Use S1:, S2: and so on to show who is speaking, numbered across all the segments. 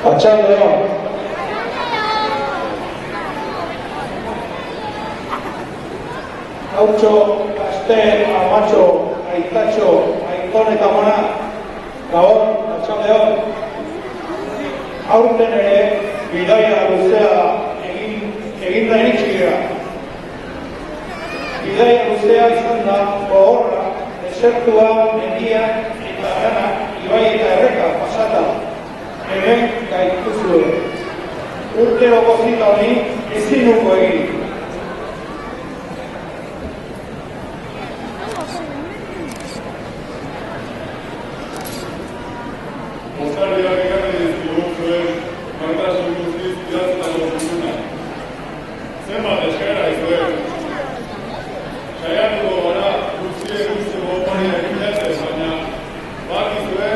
S1: Arratsaldeon. Hautxo, gazte, amatxo, aitatxo, aiton eta mona, gabon, arratsaldeon. Aurten ere, bidaia luzea egin da iritsi gara. Bidaia luzea izan da, gogorra, desertua, mendiak eta arana, ibai eta erreka pasata. Hemen gaituzue. Urtero gozita honi ezin nuko egin.
S2: Mozarriak ekarri dizkigu zuen martasun guztiz idaztako guztuna. Zenbat eskaera izuen. Saiatuko gara guztien guztiko horiak bilatzen, baina bakizue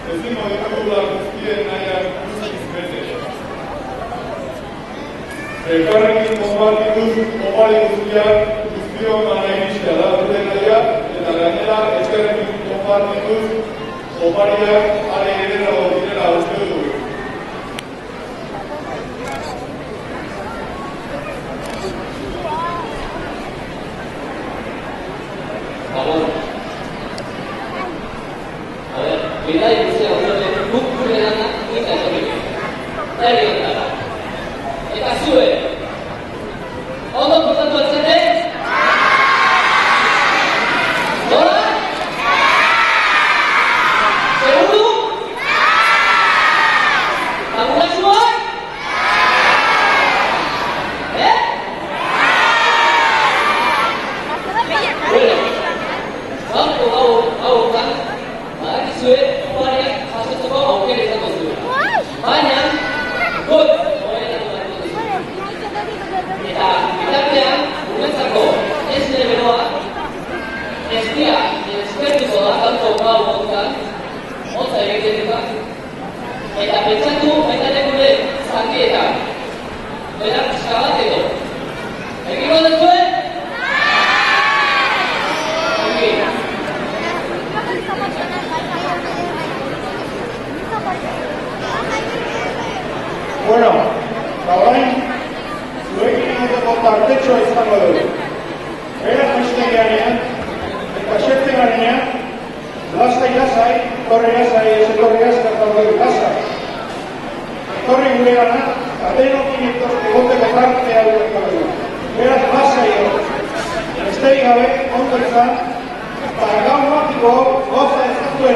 S2: ezingo ditugula guztien nahiak guztiz bete. Elkarrekin konpartituz opari guztiak guztiok iristea da dute nahiak, eta gainera elkarrekin konpartituz opariak are edera direla uste dugu.
S3: Bidai guztia ondoren guk gure lana eta etorrik. Herri ondara. Eta zue, ondo portatu altzete? Nola? Seguru? Tabulazioak? Bueno, gaurko hauetan, badakizue opariak jasotzeko aukera izango zuen. Baina, guk hoberetatu beharko dizu. Eta bitartean, guretzako esne beroa, estia eskertuko da gaurko gau honetan, hotza egiten dut, eta pentsatu baita ere gure zaldietan. Berak pixka bat edo. Egingo duzue?
S1: Bueno, orain, zuekin egiteko tartetxoa izango dugu. Beraz beste garenean, eta xertzen garenean, lasai, etorri lasai. Etorri gure gana, atenokin egoteko tartea dut dugu. Beraz lasai egon. Besterik gabe, ondo izan, para gaur matiko, goza ez dut